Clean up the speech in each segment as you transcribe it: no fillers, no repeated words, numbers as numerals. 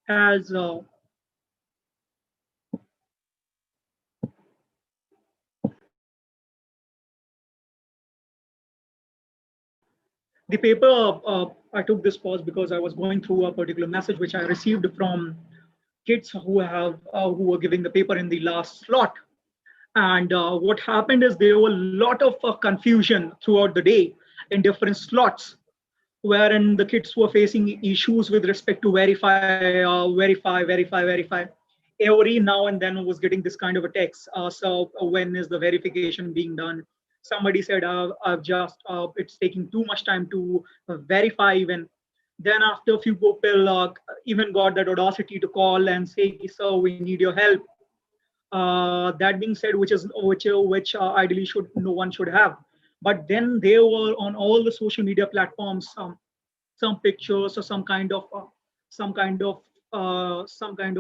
has the paper. I took this pause because I was going through a particular message which I received from kids who were giving the paper in the last slot. And what happened is there were a lot of confusion throughout the day in different slots, wherein the kids were facing issues with respect to verify. Every now and then I was getting this kind of a text. So when is the verification being done? Somebody said, it's taking too much time to verify even. Then after a few people even got that audacity to call and say, sir, we need your help. That being said, which ideally should no one should have. But then there were on all the social media platforms some pictures or some kind of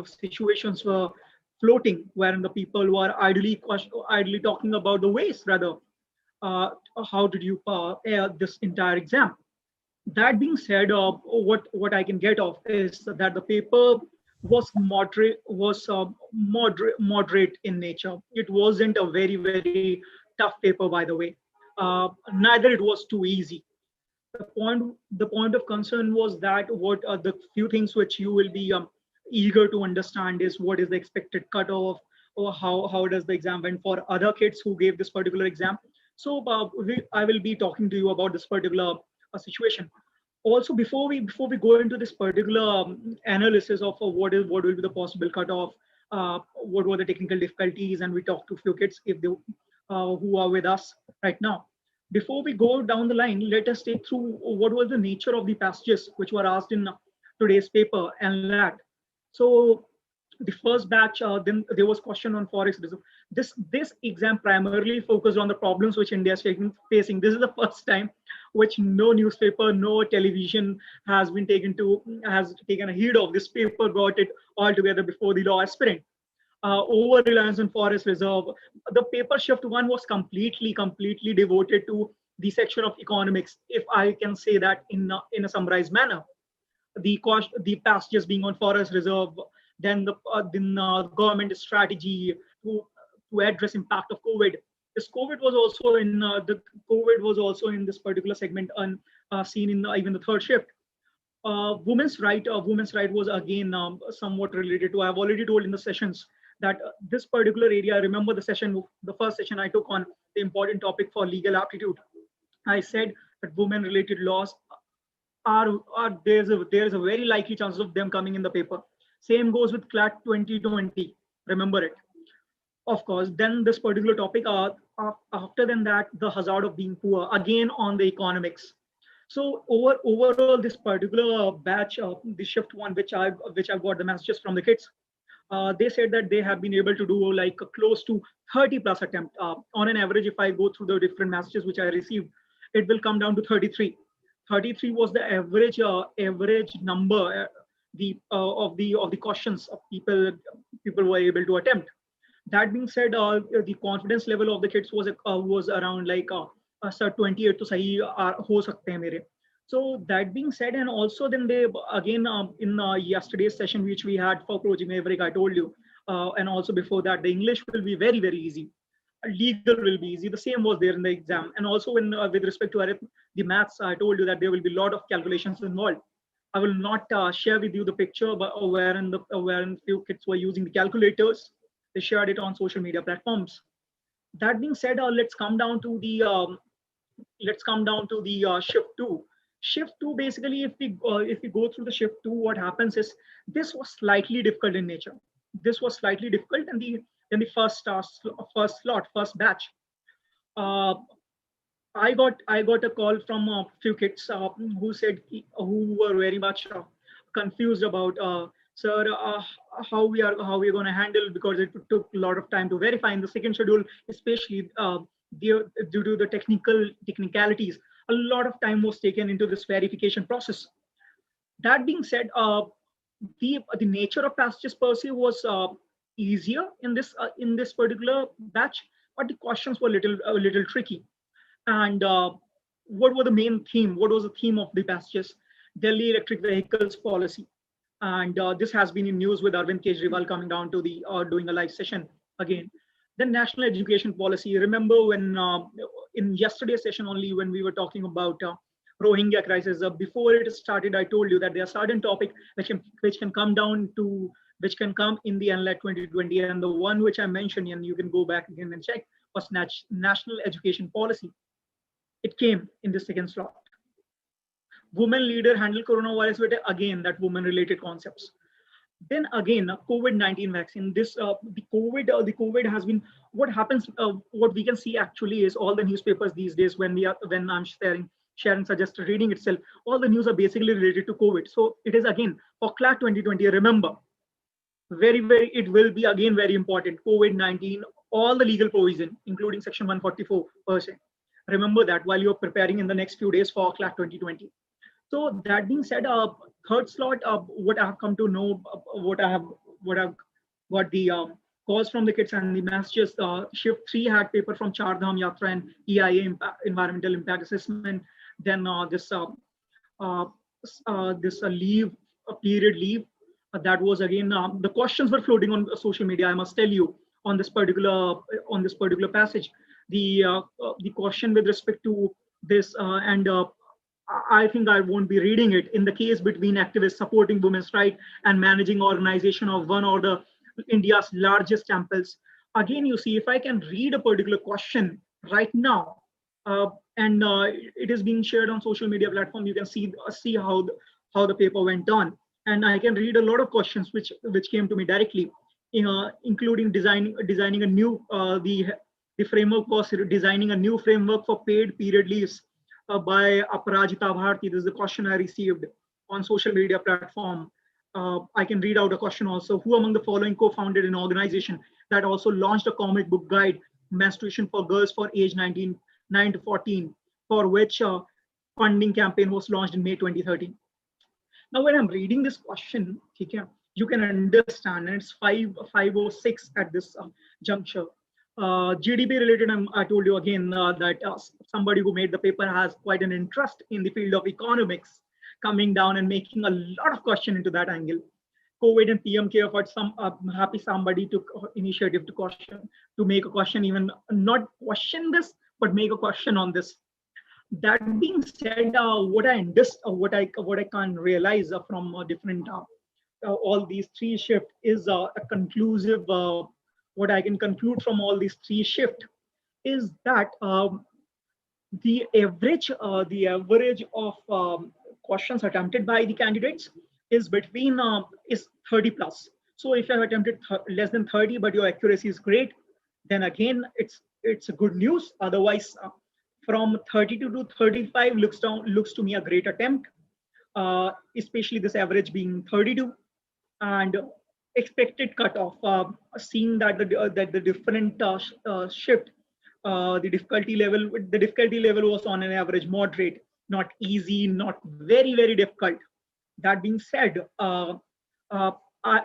situations were floating, wherein the people were idly talking about the ways rather. Uh, how did you air this entire exam? That being said, what I can get off is that the paper was moderate in nature. It wasn't a very tough paper, by the way. Neither it was too easy. The point of concern was that what are the few things which you will be eager to understand is what is the expected cutoff, or how does the exam went for other kids who gave this particular exam. So I will be talking to you about this particular situation. Also, before we go into this particular analysis of what will be the possible cutoff, what were the technical difficulties, and we talked to a few kids if they who are with us right now. Before we go down the line, let us take through what was the nature of the passages which were asked in today's paper, NLAT. So the first batch, then there was question on forex reserve. This exam primarily focused on the problems which India is facing. This is the first time which no newspaper, no television has taken a heed of. This paper got it all together before the law aspirant. Over reliance on forest reserve. The paper shift one was completely devoted to the section of economics, if I can say that in a summarized manner. The passages being on forest reserve, then government strategy to address impact of COVID. This COVID was also in the COVID was also in this particular segment seen in even the third shift. Women's right was again somewhat related to. I've already told in the sessions that this particular area. Remember the first session I took on the important topic for legal aptitude. I said that women-related laws there's a very likely chance of them coming in the paper. Same goes with CLAT 2020. Remember it. Of course, then this particular topic, after then that, the hazard of being poor, again on the economics. So overall, this particular batch, the shift one, which I've got the messages from the kids, they said that they have been able to do like close to 30 plus attempt. On an average, if I go through the different messages which I received, it will come down to 33. 33 was the average number of the questions of people were able to attempt. That being said, the confidence level of the kids was around like sir 28 to sahi ho sakte hain mere. So that being said, and also then they again in yesterday's session which we had for Project Maverick, I told you, and also before that, the English will be very easy. Legal will be easy. The same was there in the exam, and also in with respect to the maths, I told you that there will be a lot of calculations involved. I will not share with you the picture, but wherein few kids were using the calculators. They shared it on social media platforms. That being said, let's come down to the shift two. Shift two, basically, if we go through the shift two, what happens is this was slightly difficult in nature. This was slightly difficult in the first slot, first batch. Uh, I got a call from a few kids who were very much confused about sir how we are going to handle, because it took a lot of time to verify in the second schedule, especially due to the technicalities. A lot of time was taken into this verification process. That being said, the nature of passages per se was easier in this particular batch, but the questions were a little tricky. And what were the main theme? What was the theme of the passages? Delhi electric vehicles policy. And this has been in news with Arvind Kejriwal coming down to the doing a live session again. Then national education policy. Remember when in yesterday's session only when we were talking about Rohingya crisis. Before it started, I told you that there are certain topic which can come down to which can come in the NLAT 2020, and the one which I mentioned, and you can go back again and check, was national education policy. It came in the second slot. Women leader handle coronavirus with again that woman related concepts. Then again, COVID-19 vaccine. This the COVID has been what happens. What we can see actually is all the newspapers these days when I'm sharing suggest reading itself. All the news are basically related to COVID. So it is again for CLAT 2020. Remember, very it will be again very important. COVID-19, all the legal provision, including Section 144%. Remember that while you're preparing in the next few days for CLAT 2020. So that being said, third slot, what I have come to know, what I've got the calls from the kids and the messages. Shift 3 had paper from Char Dham Yatra and EIA environmental impact assessment. Then this leave, a period leave. That was again the questions were floating on social media. I must tell you on this particular passage, the question with respect to this and I think I won't be reading it. In the case between activists supporting women's rights and managing organization of one of the India's largest temples. Again, you see, if I can read a particular question right now, and it is being shared on social media platform, you can see how the paper went on, and I can read a lot of questions which came to me directly, including designing a new the framework was designing a new framework for paid period leaves by Aparajita Bharti. This is the question I received on social media platform. I can read out a question also. Who among the following co-founded an organization that also launched a comic book guide, menstruation for girls for age 9 to 14, for which funding campaign was launched in May 2013. Now, when I'm reading this question, you can understand, and it's 506 at this juncture. GDP related, I told you again that somebody who made the paper has quite an interest in the field of economics, coming down and making a lot of question into that angle. COVID and PM care for some happy somebody took initiative to make a question, even not question this, but make a question on this. That being said, what I can realize from different all these three shifts is a conclusive. What I can conclude from all these three shifts is that the average of questions attempted by the candidates is between is 30 plus. So if you have attempted less than 30, but your accuracy is great, then again it's a good news. Otherwise, from 32 to 35 looks to me a great attempt, especially this average being 32, and expected cutoff. Seeing that the different shift, the difficulty level was on an average moderate, not easy, not very difficult. That being said, I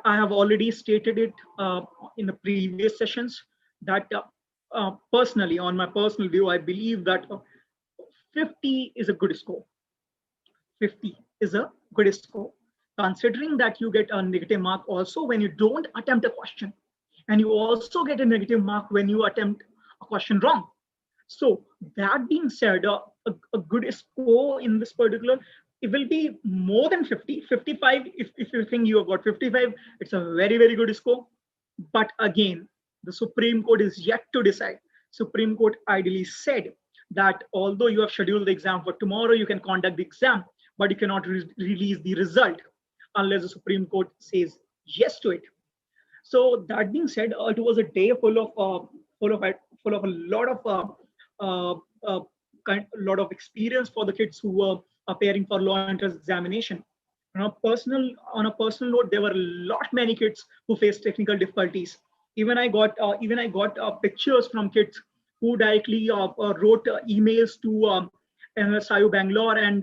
have already stated it in the previous sessions that personally, on my personal view, I believe that 50 is a good score. 50 is a good score, considering that you get a negative mark also when you don't attempt a question, and you also get a negative mark when you attempt a question wrong. So that being said, a good score in this particular, it will be more than 50, 55. If you think you have got 55, it's a very good score. But again, the Supreme Court is yet to decide. Supreme Court ideally said that although you have scheduled the exam for tomorrow, you can conduct the exam, but you cannot release the result unless the Supreme Court says yes to it. So that being said, it was a day full of a lot of experience for the kids who were appearing for law entrance examination. On a personal note, there were many kids who faced technical difficulties. Even I got pictures from kids who directly wrote emails to NLSIO Bangalore and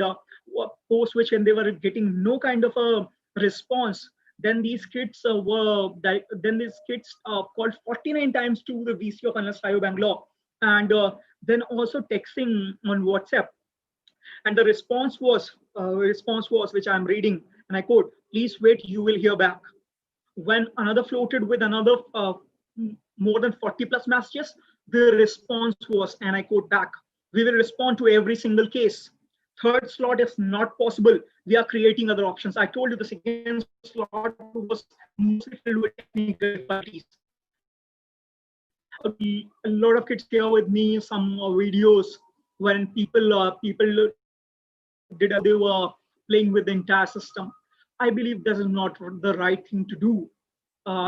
post which, and they were getting no kind of a response. Then these kids called 49 times to the VC of NLSIO Bangalore, and then also texting on WhatsApp. And the response was which I'm reading, and I quote, Please wait, you will hear back. When another floated with another more than 40 plus messages, the response was, and I quote back, we will respond to every single case. Third slot is not possible. We are creating other options. I told you the second slot was mostly filled with technical difficulties. A lot of kids share with me some videos when people did they were playing with the entire system. I believe this is not the right thing to do,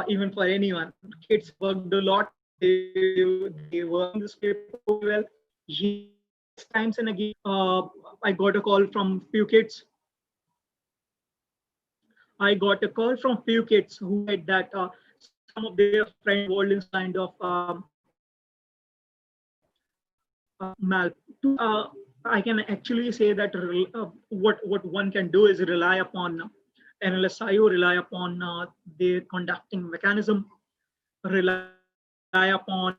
even for anyone. Kids worked a lot. They were in this paper well. Yes, times and again, I got a call from few kids. I got a call from few kids who said that some of their friends were involved in some kind of mal. I can actually say that what one can do is rely upon NLSIO, rely upon their conducting mechanism, rely upon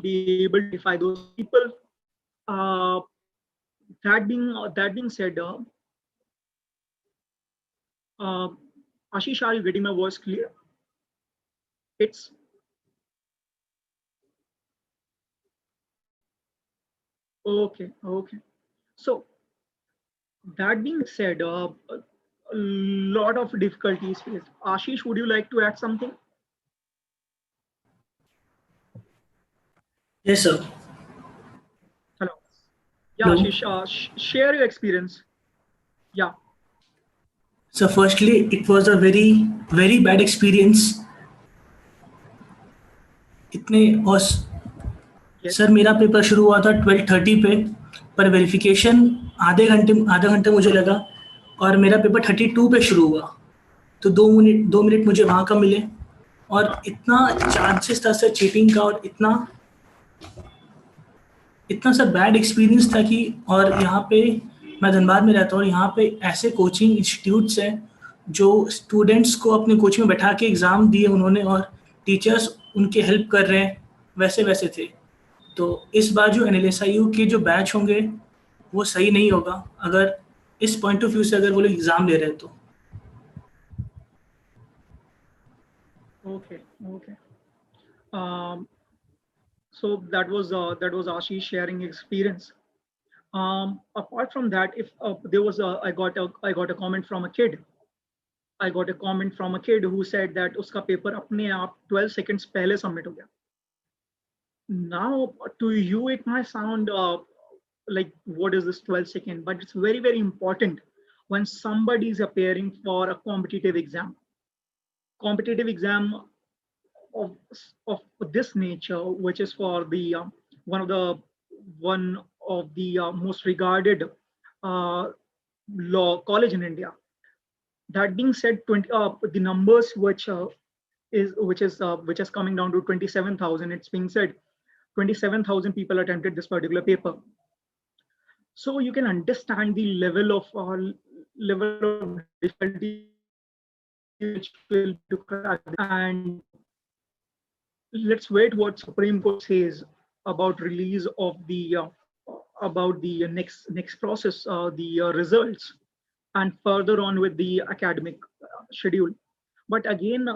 be able to identify those people. Uh, that being said, uh, Ashish, are you getting my voice clear? It's okay. Okay. So that being said, a lot of difficulties faced. Ashish, would you like to add something? Yes, sir. Hello. Yeah, Hello. Ashish, share your experience. Yeah. So, firstly, it was a very, very bad experience. इतने और Yes. Sir मेरा paper शुरू हुआ था 12:30 पे, पर verification आधा घंटा मुझे लगा, और मेरा पेपर 32 पे शुरू हुआ। तो 2 मिनट मुझे वहाँ का मिले, और इतना चांसेस था सर चीटिंग का, और इतना इतना सा बैड एक्सपीरियंस था कि, और यहाँ पे मैं धनबाद में रहता हूँ, यहाँ पे ऐसे कोचिंग इंस्टीट्यूट्स हैं जो स्टूडेंट्स को अपने कोचिंग में बैठा के एग्ज़ाम दिए उन्होंने, और टीचर्स उनके हेल्प कर रहे हैं, वैसे वैसे थे। तो इस बार जो एनएलएसआईयू के जो बैच होंगे वो सही नहीं होगा, अगर इस पॉइंट ऑफ व्यू से अगर वो लोग एग्ज़ाम ले रहे हैं तो। Okay. Okay. Um, so that was Ashish sharing experience. Apart from that, if there was a, I got a comment from a kid. I got a comment from a kid who said that uska paper अपने आप 12 seconds पहले submit हो गया. Now, to you, it might sound like what is this 12 second, but it's very, very important when somebody is appearing for a competitive exam of, of this nature, which is for the one of the one of the most regarded uh, law college in India. That being said, 20 the numbers which is coming down to 27,000. It's being said 27,000 people attempted this particular paper. So you can understand the level of difficulty which will be to crack. And let's wait what Supreme Court says about release of the about the next process, the results, and further on with the academic schedule. But again,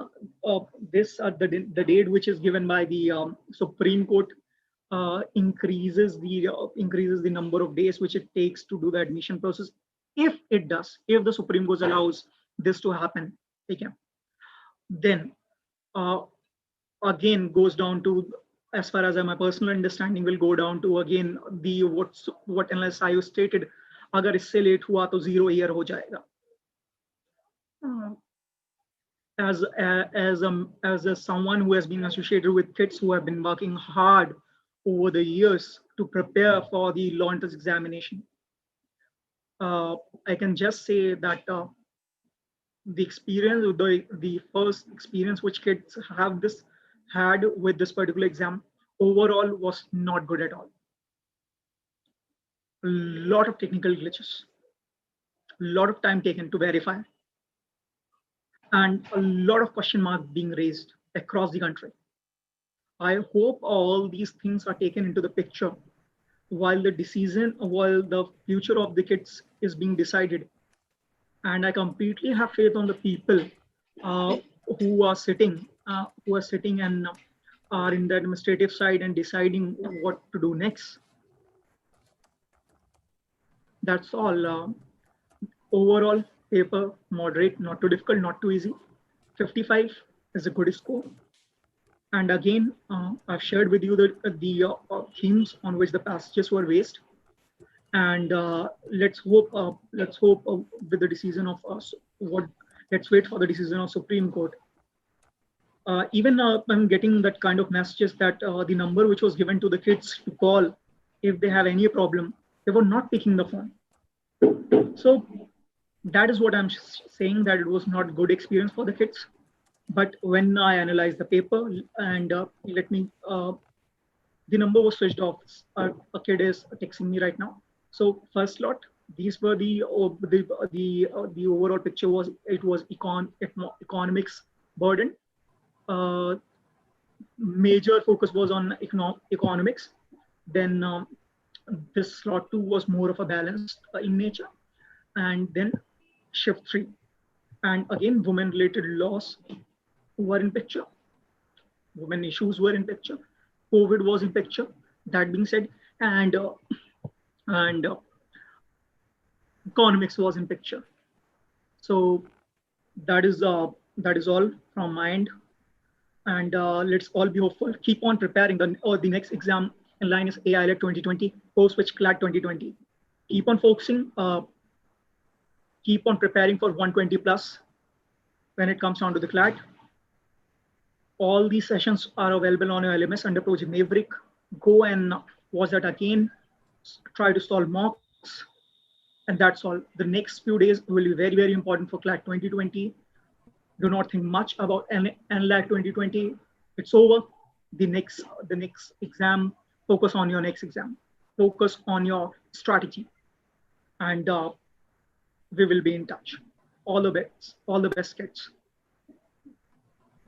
this the date which is given by the Supreme Court increases the number of days which it takes to do the admission process. If it does, if the Supreme Court allows this to happen, okay, then uh, again goes down to, as far as my personal understanding will go down to, again the what unless I stated, अगर इससे late हुआ तो 0 year हो जाएगा. As someone who has been associated with kids who have been working hard over the years to prepare for the law entrance examination, I can just say that the first experience which kids have this had with this particular exam overall was not good at all. A lot of technical glitches, a lot of time taken to verify, and a lot of question marks being raised across the country. I hope all these things are taken into the picture while the future of the kids is being decided. and I completely have faith on the people uh, who are sitting and are in the administrative side and deciding what to do next. That's all. Overall, paper moderate, not too difficult, not too easy. 55 is a good score. And again, I've shared with you the themes on which the passages were based. And let's hope with the decision of us. What Let's wait for the decision of Supreme Court. Even I'm getting that kind of messages that the number which was given to the kids to call if they have any problem, they were not picking the phone. So that is what I'm saying, that it was not good experience for the kids. But when I analyzed the paper and the number was switched off. A kid is texting me right now. So first lot, these were the overall picture was it was economics burden. Uh, Major focus was on economics. Then this slot two was more of a balance in nature, and then shift three, and again women related laws were in picture, women issues were in picture, COVID was in picture. That being said, and economics was in picture. So that is uh, that is all from my end, and let's all be hopeful. Keep on preparing. The next exam in line is AILET 2020, post which CLAT 2020. Keep on focusing. Keep on preparing for 120 plus when it comes down to the CLAT. All these sessions are available on your LMS under Project Maverick. Go and watch that again. Try to solve mocks. And that's all. The next few days will be very, very important for CLAT 2020. Do not think much about NLAT 2020. It's over. The next exam, focus on your next exam. Focus on your strategy. And we will be in touch. All the best, kids.